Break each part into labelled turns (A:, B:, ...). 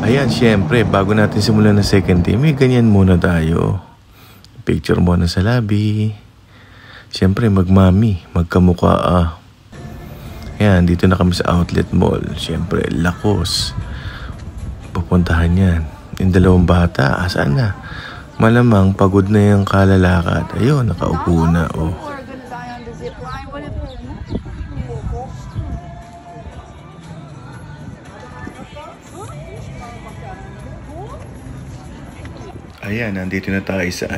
A: Ayan, syempre, bago natin simulan ng second day, may ganyan muna tayo. Picture muna sa lobby. Syempre, magmami, magkamukha Ayan, dito na kami sa outlet mall. Syempre, Lakos. Pupuntahan yan. Yung dalawang bata, asaan na? Malamang pagod na yung kalalakad. Ayun, nakaupo na, Ayan, nandito na tayo sa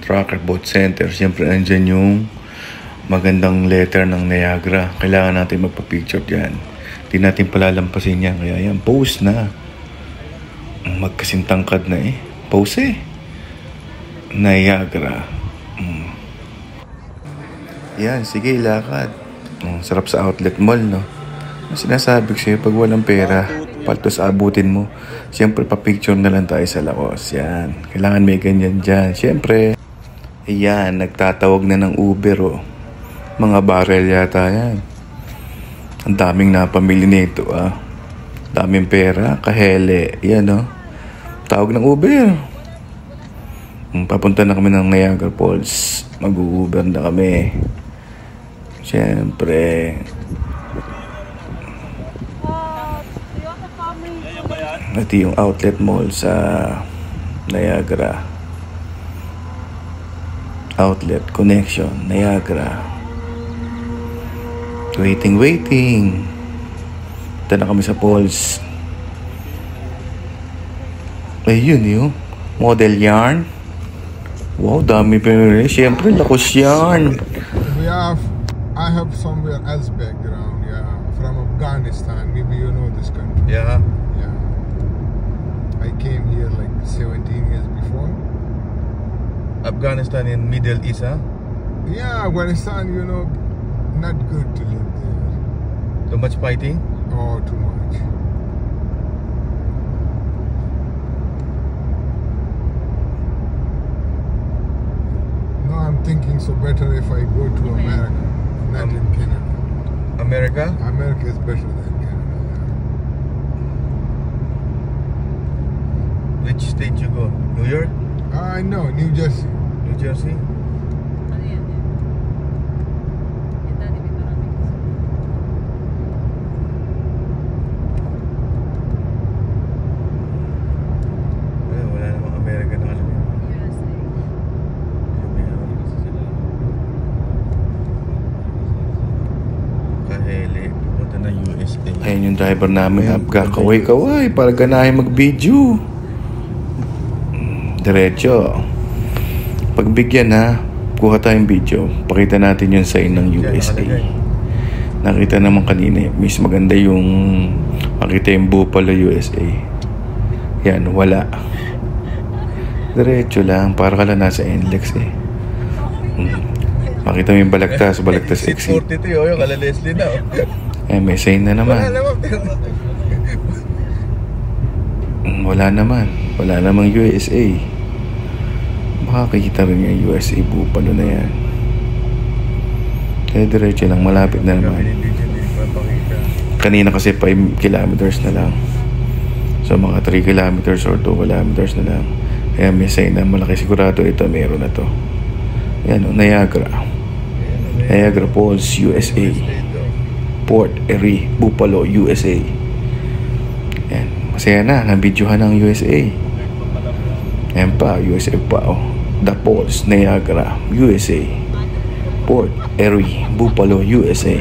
A: Trucker Boat Center. Siyempre, nandyan yung magandang letter ng Niagara. Kailangan natin magpa-picture dyan. Hindi natin palalampasin yan. Kaya yan, pose na. Magkasintangkad na Pose Niagara. Yan, sige, lakad. Sarap sa outlet mall, no? Sinasabi ko sa'yo, pag walang pera, paltos abutin mo. Siyempre, pa-picture na lang tayo sa Lakos. Yan. Kailangan may ganyan dyan. Siyempre, ayan, nagtatawag na ng Uber, Mga barrel yata yan. Ang daming napamili nito, Daming pera, kahele. Yan, Tawag ng Uber. Papunta na kami ng Niagara Falls. Mag-Uber na kami. Siyempre, ito yung outlet mall sa Niagara. Outlet Connection, Niagara. Waiting. Ito na kami sa falls. Ayun yung model yarn. Wow, dami pa rin. Siyempre, Lakos yarn.
B: I have somewhere else background, from Afghanistan. Maybe you know this country.
A: Yeah.
B: I came here like 17 years before.
A: Afghanistan in Middle East,
B: Yeah, Afghanistan, not good to live there.
A: Too much fighting?
B: Oh, too much. No, I'm thinking so better if I go to America, not in Canada.
A: America?
B: America is better than Canada.
A: Which state you go? New York?
B: No, New Jersey.
A: New Jersey? Wala namang America na alam yun. Kahele, pupunta na USA. Ayun yung driver namin, kaway-kaway para ganahin mag-video. Diretso. Pagbigyan kuha tayong video. Pakita natin yung sign ng USA. Nakita naman kanina, miss maganda yung makita yung Buffalo USA. Yan, wala. Diretso lang, para ka lang nasa NLEX Makita mo yung balagtas exit. 42 yung kala Leslie na. May sign na naman. Wala namang USA. Makakita rin yung USA Buffalo na yan. Kaya diretso lang, malapit na naman. Kanina kasi 5 kilometers na lang. So mga 3 kilometers or 2 kilometers na lang. Kaya may sign na malaki, sigurado ito meron na to. Yan, Niagara Falls, USA. Port Erie, Buffalo, USA. Yan, masaya na, nabidyohan ng USA. Yan pa, USA pa, The Falls, Niagara, USA. Port Erie, Buffalo, USA.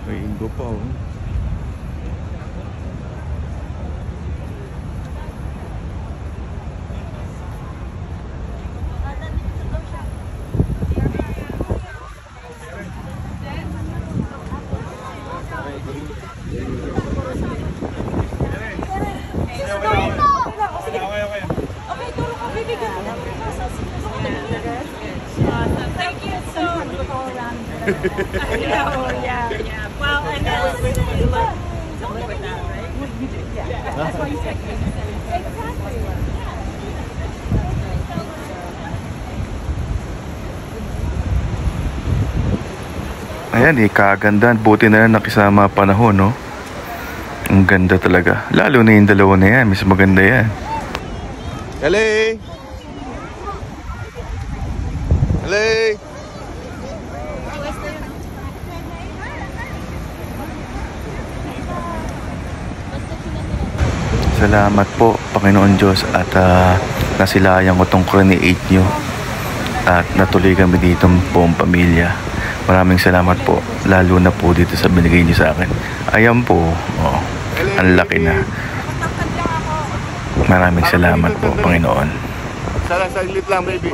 A: May Indo pa
C: know, yeah. Well, and then you look with that, right? Yeah. That's why you said exactly.
A: Ayan eh, kaganda. Buti na lang nakisama panahon, no? Ang ganda talaga. Lalo na yung dalawa na yan. Mas maganda yan. Hello! Hello! Salamat po, Panginoon Diyos, at nasilayan ko tong create nyo at natuloy kami dito buong pamilya. Maraming salamat po, lalo na po dito sa binigay nyo sa akin. Ayan po, oh, ang laki na. Maraming salamat po, Panginoon. Saglit lang, baby.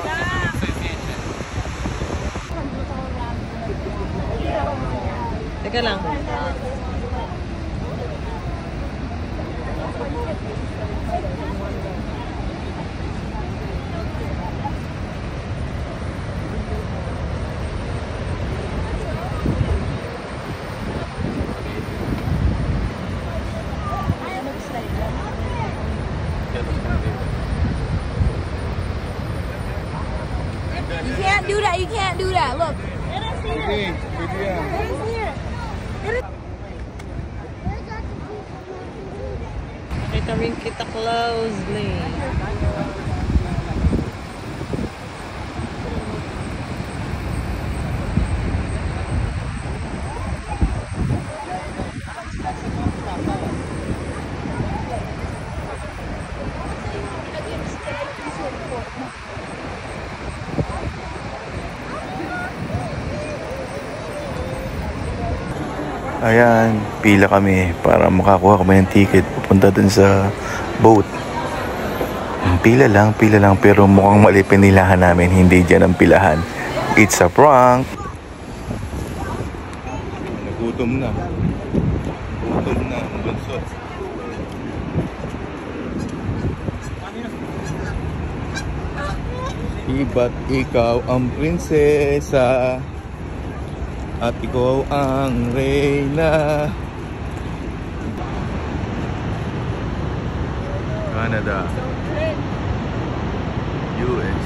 C: Teka lang.
D: You can't do that. You can't do that. Look.
C: Nakita rin kita closely.
A: Ayan, pila kami para makakuha kami ng ticket pupunta dun sa boat. Pila lang, pero mukhang mali pinilahan namin, hindi dyan ang pilahan. It's a prank! Nagutom na. Gutom na ang bunso. Iba't ikaw ang prinsesa at ikaw ang reyna. Canada, US.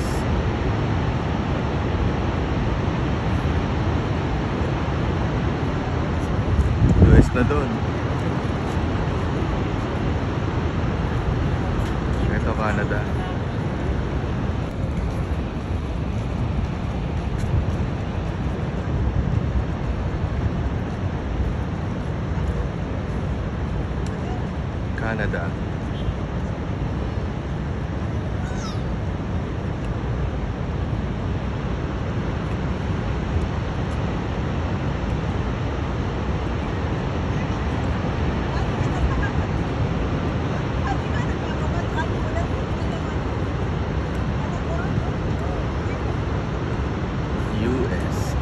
A: US na dun. Ito Canada. Canada. US.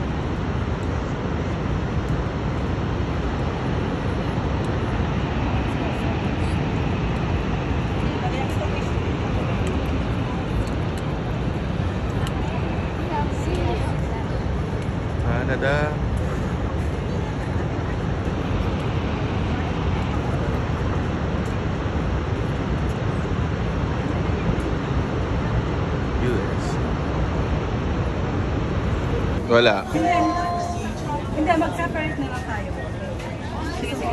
A: Canada. US. Wala.
C: Hindi, mag-separate na lang tayo. Sige.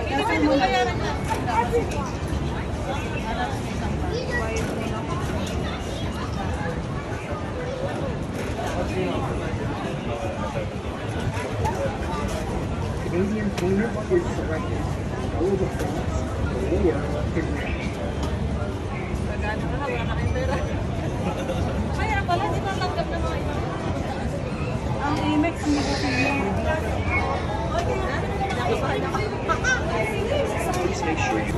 C: Hindi pwede mo bayaran na.
E: Canadian payment is selected. Hold the phone or connect.
C: Magana ka, wala na kayong pera. Kaya pala, di ba tanggap na mga ito? Ang Amex, ang nagkakil niya.
E: Please make sure you...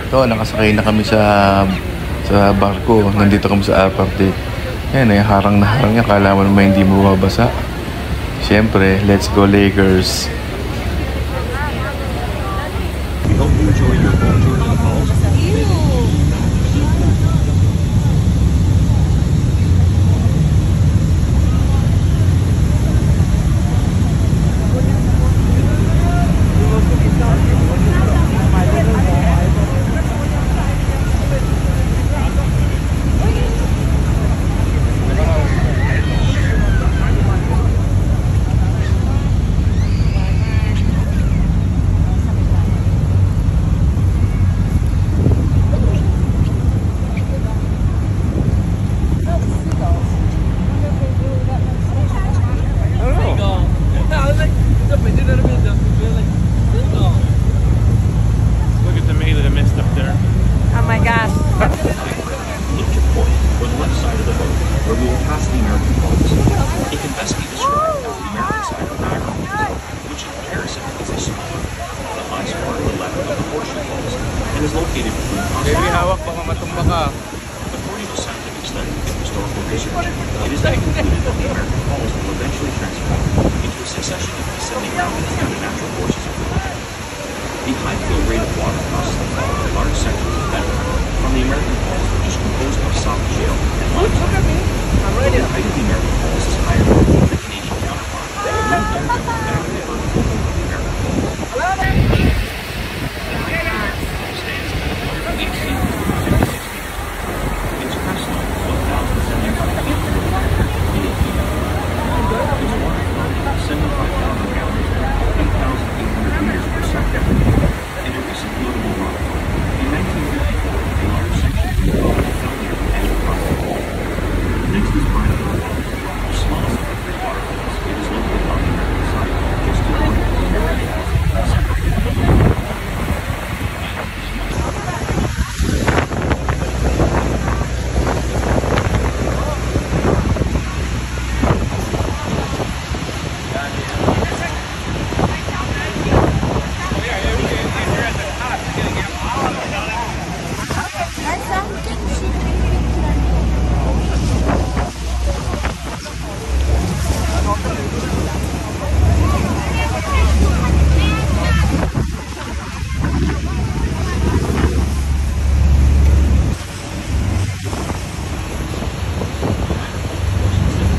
A: Ito, nakasakay na kami sa barko. Nandito kami sa upper deck. Yan eh, harang na harang yan. Kala mo naman hindi mo babasa. Siyempre, let's go Lakers.
F: We hope you enjoy your boat tour to the falls.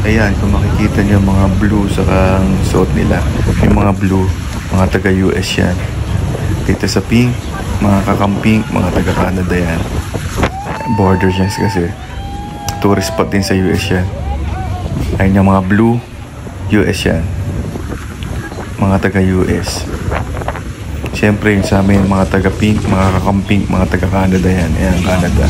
A: Ayan, kung makikita nyo mga blue sa suot nila. Yung mga blue, mga taga-US yan. Dito sa pink, mga kakamping, mga taga-Canada yan. Border yan kasi. Tourist spot din sa US yan. Ayun yung mga blue, US yan. Mga taga-US. Siyempre yung sa amin, mga taga-pink, mga kakamping, mga taga-Canada yan. Ayan, Canada.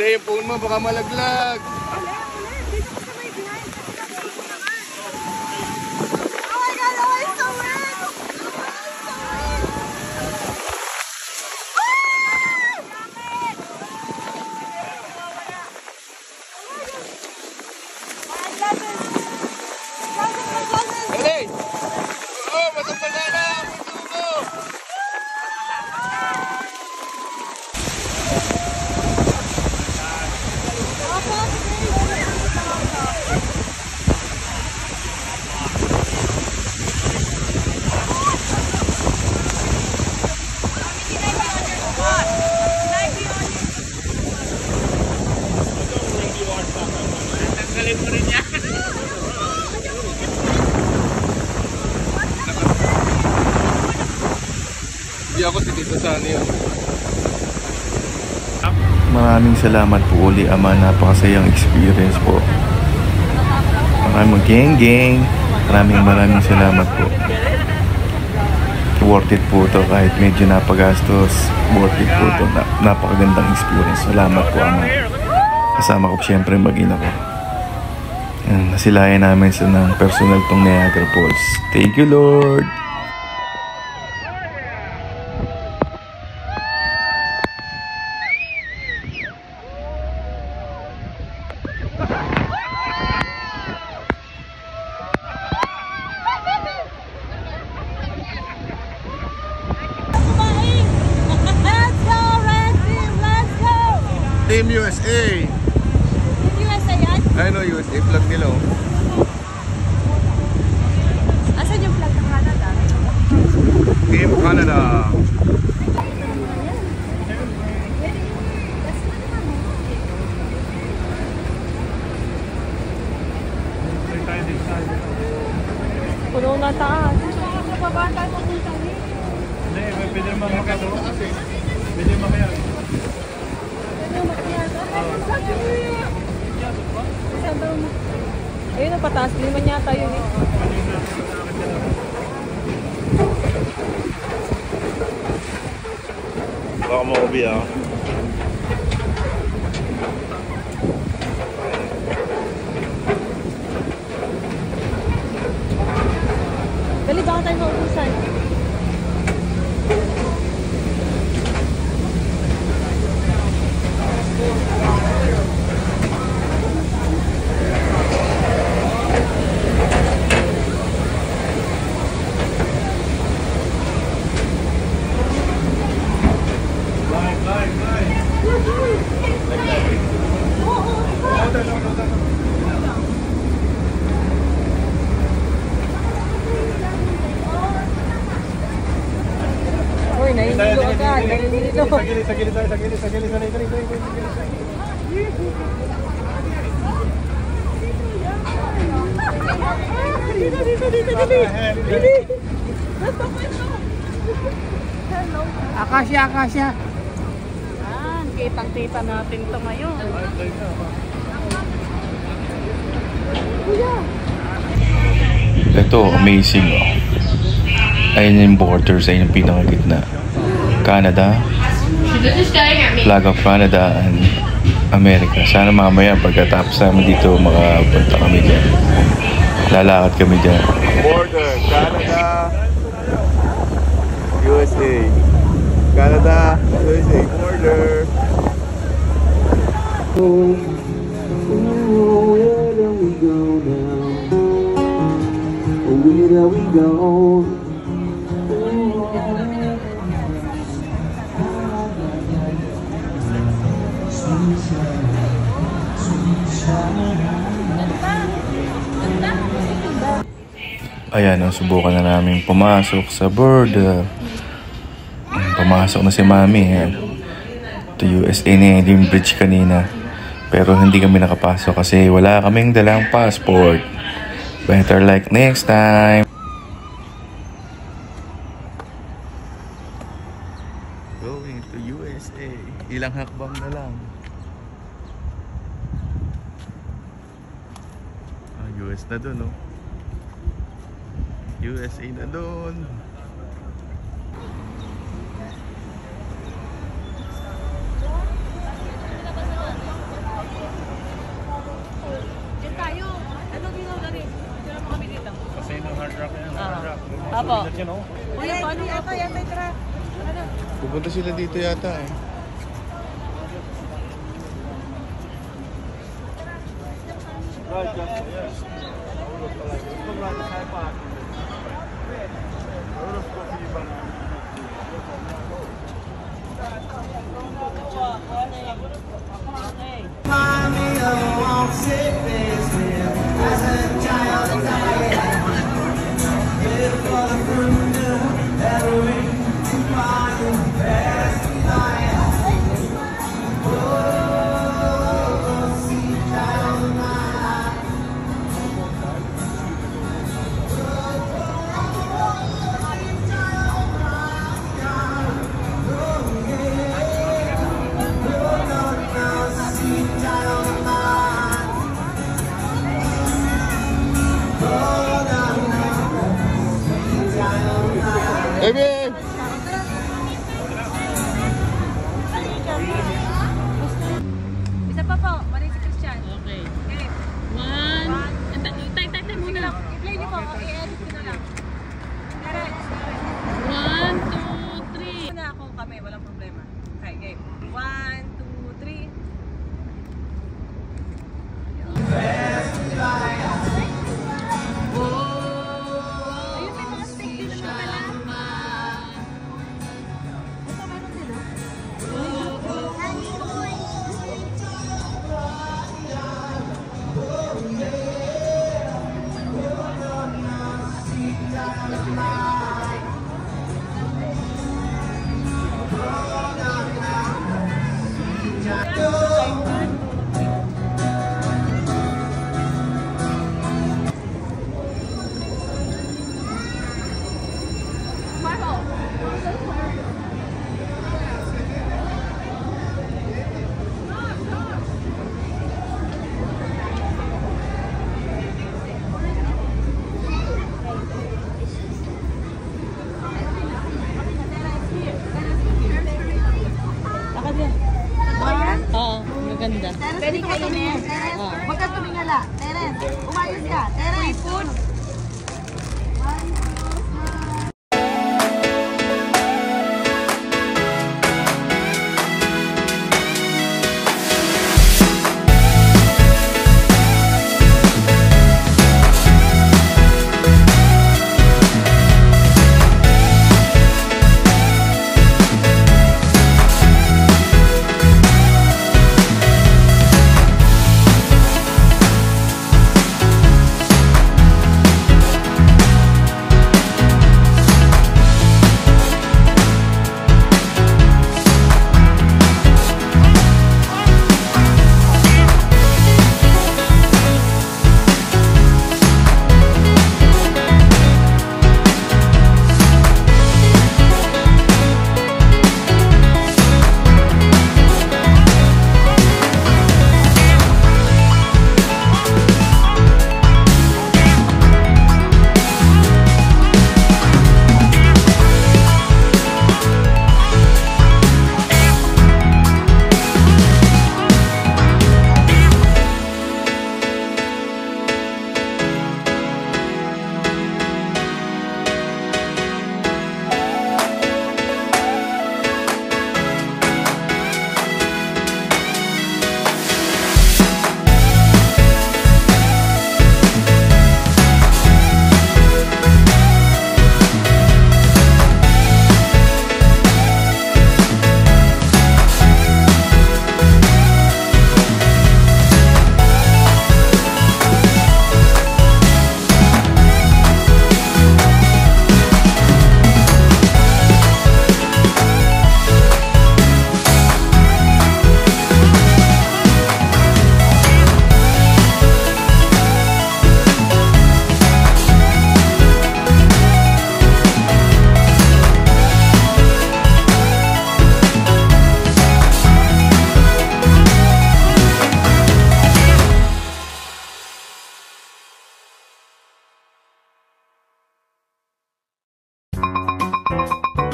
B: Yung phone mo baka malaglag. Hey! Oh, matapala na! Hindi ako titisa sa ano yun.
A: Maraming salamat po uli, Ama. Napakasayang experience po. Maraming geng-geng. Maraming salamat po. Worth it po to kahit medyo napagastos. Worth it po to. Napakagandang experience. Salamat po, Ama. Kasama ko siyempre mag-ina ko. Nasilayan namin sa ng personal tong Niagara Falls. Thank you, Lord!
D: Let's go, Red Team! Let's go!
B: Team USA.
D: Team USA yan?
B: Ayun o, USA flag nila oh.
D: Asan yung flag ng Canada?
B: Team Canada.
C: Puno na taas.
D: Baba tayo pupunta niyo.
F: Pwede naman makado. Pwede makayag.
C: Ayun, napataas. Di naman yata yun eh.
A: Baka maubi ah.
C: Dali, baka tayo maubusan. Uy, nahihilo agad. Nahihilo.
F: Sa gilid.
E: Akasya.
C: Yan, kitang-kita natin ito ngayon.
A: Ito, amazing oh. Ayun yung borders, ayun yung pinakagitna. Canada, flag of Canada and America. Sana mamaya pagkatapos namin dito makapunta kami dyan. Lalakad kami dyan.
B: Border, Canada, USA. Canada, USA, border.
E: Where do we go now? Where do we go?
A: Ayan, oh, subukan na namin pumasok sa border. Pumasok na si Mami. Ayan. To USA na yung bridge kanina. Pero hindi kami nakapasok kasi wala kaming dalang passport. Better like next time. Going to USA. Ilang hakbang na lang. US na dun, oh. USA na dun.
C: Diyan tayo. Ano ginawa na rin? Diyan naman kami dito.
F: Kasi yung hard rock yan.
C: Apo.
F: Yan o.
C: Kuya, paano nga po? Yan, may truck. Ano?
A: Pupunta sila dito yata eh.
B: Baby!
C: Isa pa po. Mali si Christian. Okay. Okay. 1,
D: Pwede kainin. Huwag kang tumingala. Terence, umayos ka. Terence. Food.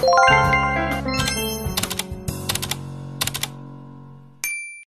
G: You